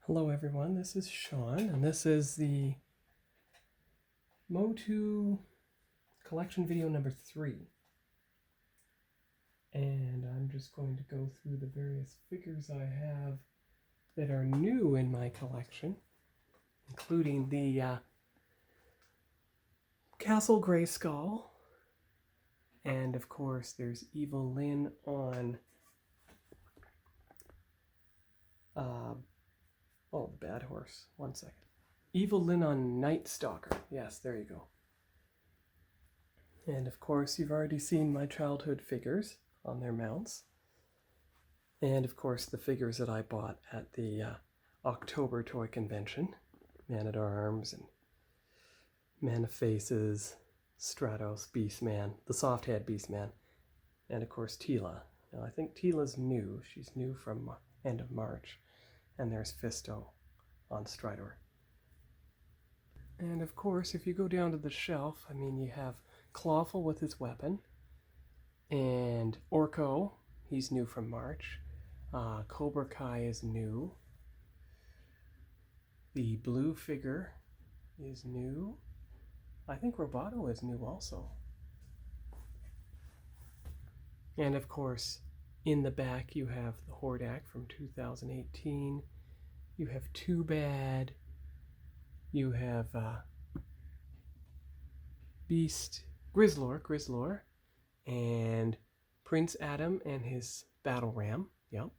Hello everyone, this is Sean, and this is the MOTU collection video number 3. And I'm just going to go through the various figures I have that are new in my collection, including the Castle Grayskull, and of course there's Evil Lyn on the bad horse. One second. Evil Lyn on Night Stalker. Yes, there you go. And of course, you've already seen my childhood figures on their mounts. And of course, the figures that I bought at the October toy convention. Man-at-Arms and Man of Faces, Stratos, Beastman, the soft-head Beastman, and of course Teela. Now I think Teela's new. She's new from end of March. And there's Fisto on Stridor. And of course, if you go down to the shelf, you have Clawful with his weapon, and Orko, he's new from March. Cobra Kai is new. The blue figure is new. I think Roboto is new also. And of course, in the back you have the Hordak from 2018. You have Too Bad. You have Beast, Grizzlor, and Prince Adam and his battle ram. Yep.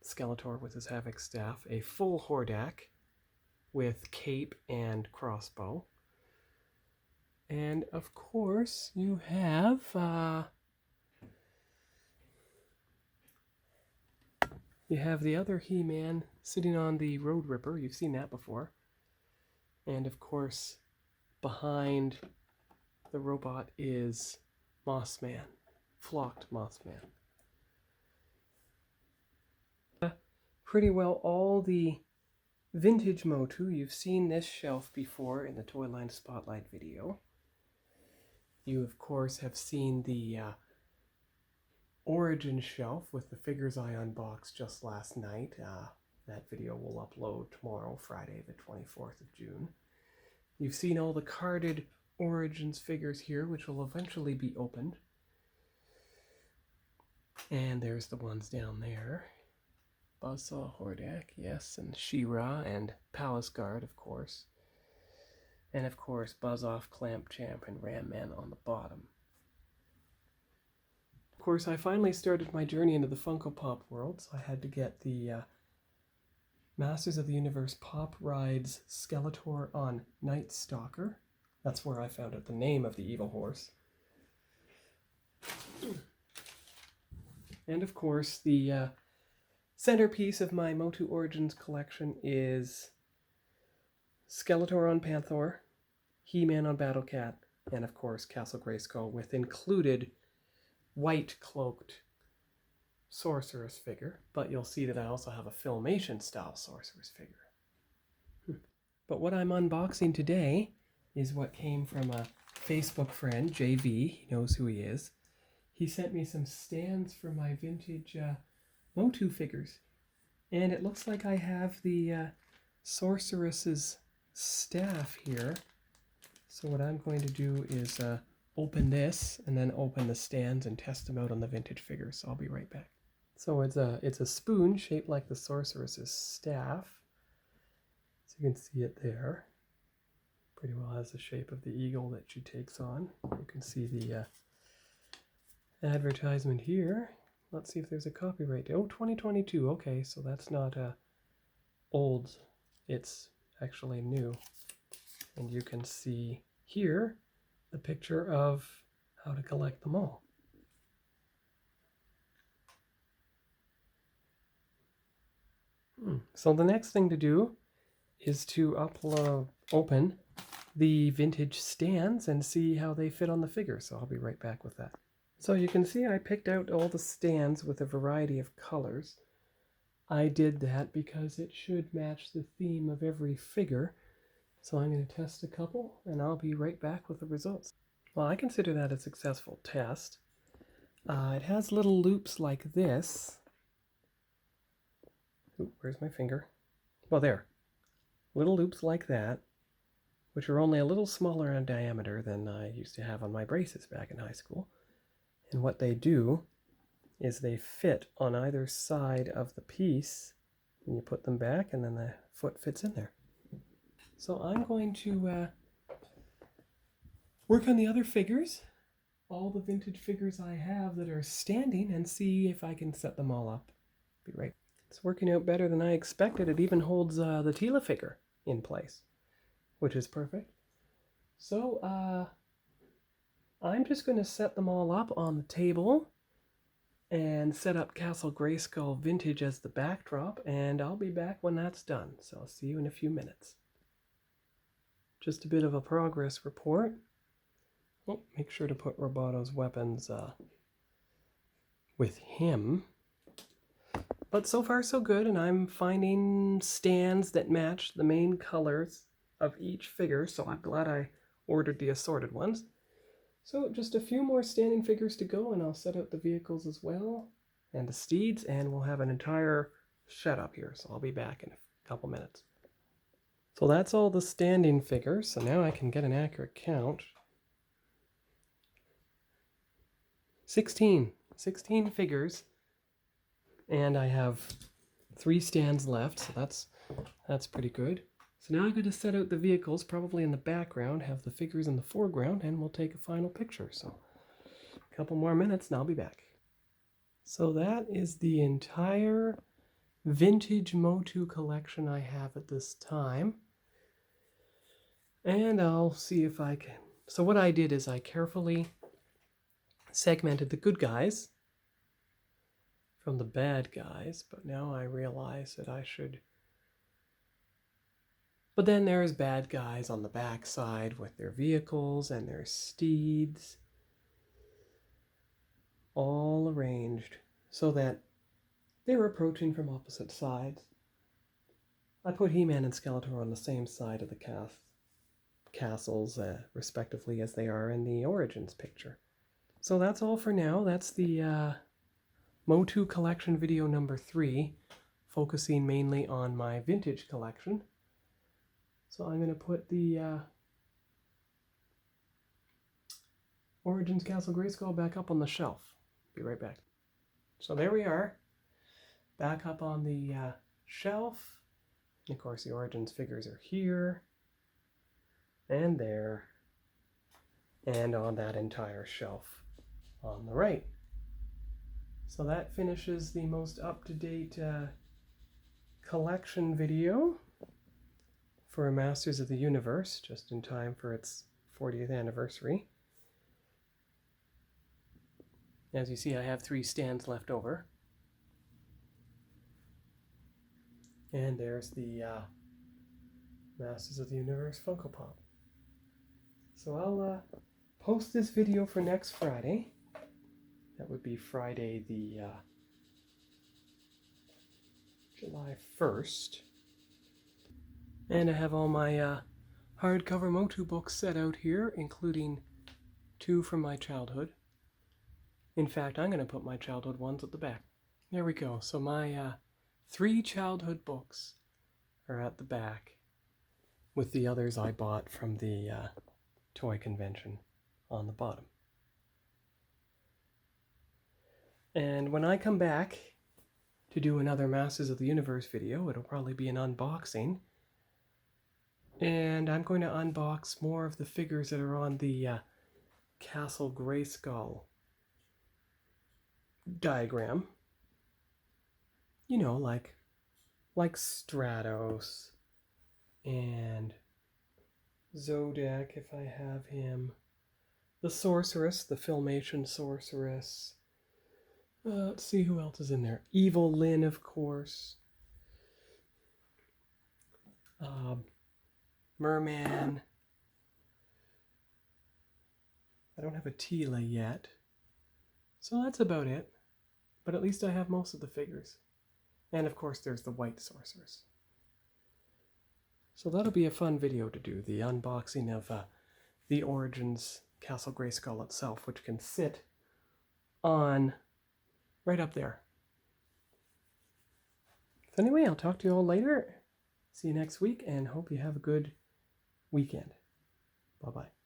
Skeletor with his Havoc staff. A full Hordak with cape and crossbow. And of course, you have the other He-Man sitting on the Road Ripper. You've seen that before. And of course, behind the robot is Mossman, flocked Mossman. Pretty well all the vintage MOTU. You've seen this shelf before in the Toyline Spotlight video. You of course have seen the Origin shelf with the figures I unboxed just last night. That video will upload tomorrow, Friday the 24th of June. You've seen all the carded Origins figures here, which will eventually be opened. And there's the ones down there. Buzzsaw, Hordak, yes, and She-Ra, and Palace Guard, of course. And of course, Buzz-Off, Clamp Champ, and Ram Man on the bottom. Of course, I finally started my journey into the Funko Pop world, so I had to get the Masters of the Universe Pop Rides Skeletor on Night Stalker. That's where I found out the name of the evil horse. And of course, the centerpiece of my MOTU Origins collection is Skeletor on Panther, He-Man on Battlecat, and of course Castle Grayskull with included white cloaked Sorceress figure. But you'll see that I also have a Filmation style Sorceress figure. But what I'm unboxing today is what came from a Facebook friend, JV. He knows who he is. He sent me some stands for my vintage MOTU figures. And it looks like I have the Sorceress's staff here. So what I'm going to do is open this and then open the stands and test them out on the vintage figures. So I'll be right back. So it's a spoon shaped like the Sorceress's staff. So you can see it there. Pretty well has the shape of the eagle that she takes on. You can see the advertisement here. Let's see if there's a copyright. Oh, 2022. Okay, so that's not old. It's actually new. And you can see here the picture of how to collect them all. So the next thing to do is to open the vintage stands and see how they fit on the figure. So I'll be right back with that. So you can see I picked out all the stands with a variety of colors. I did that because it should match the theme of every figure. So I'm going to test a couple and I'll be right back with the results. Well, I consider that a successful test. It has little loops like this. Ooh, where's my finger? well, there, little loops like that, which are only a little smaller in diameter than I used to have on my braces back in high school. And what they do is they fit on either side of the piece, and you put them back, and then the foot fits in there. So I'm going to work on the other figures, all the vintage figures I have that are standing, and see if I can set them all up. Be right. It's working out better than I expected. It even holds the Tila figure in place, which is perfect. So I'm just going to set them all up on the table and set up Castle Grayskull Vintage as the backdrop, and I'll be back when that's done. So I'll see you in a few minutes. Just a bit of a progress report. Oh, make sure to put Roboto's weapons with him. But so far so good, and I'm finding stands that match the main colors of each figure, so I'm glad I ordered the assorted ones. So just a few more standing figures to go, and I'll set out the vehicles as well, and the steeds, and we'll have an entire setup here, so I'll be back in a couple minutes. So that's all the standing figures, so now I can get an accurate count. 16 figures, and I have 3 stands left, so that's pretty good. So now I'm going to set out the vehicles, probably in the background, have the figures in the foreground, and we'll take a final picture. So a couple more minutes and I'll be back. So that is the entire vintage MOTU collection I have at this time. And I'll see if I can. So what I did is I carefully segmented the good guys from the bad guys, but now I realize that I should. But then there's bad guys on the back side with their vehicles, and there's steeds, all arranged so that they're approaching from opposite sides. I put He-Man and Skeletor on the same side of the castles, respectively, as they are in the Origins picture. So that's all for now. That's the MOTU collection video number 3, focusing mainly on my vintage collection. So I'm going to put the Origins Castle Grayskull back up on the shelf. Be right back. So there we are, back up on the shelf. And of course the Origins figures are here, and there, and on that entire shelf on the right. So that finishes the most up-to-date collection video for Masters of the Universe, just in time for its 40th anniversary. As you see, I have 3 stands left over. And there's the Masters of the Universe Funko Pop. So I'll post this video for next Friday. That would be Friday the July 1st. And I have all my hardcover MOTU books set out here, including 2 from my childhood. In fact, I'm going to put my childhood ones at the back. There we go. So my 3 childhood books are at the back, with the others I bought from the toy convention on the bottom. And when I come back to do another Masters of the Universe video, it'll probably be an unboxing. And I'm going to unbox more of the figures that are on the Castle Grayskull diagram. You know, like Stratos and Zodak, if I have him. The Sorceress, the Filmation Sorceress. Let's see who else is in there. Evil Lyn, of course. Merman. I don't have a Tila yet. So that's about it. But at least I have most of the figures. And of course there's the White Sorceress. So that'll be a fun video to do, the unboxing of the Origins Castle Grayskull itself, which can sit on right up there. So anyway, I'll talk to you all later. See you next week, and hope you have a good weekend. Bye-bye.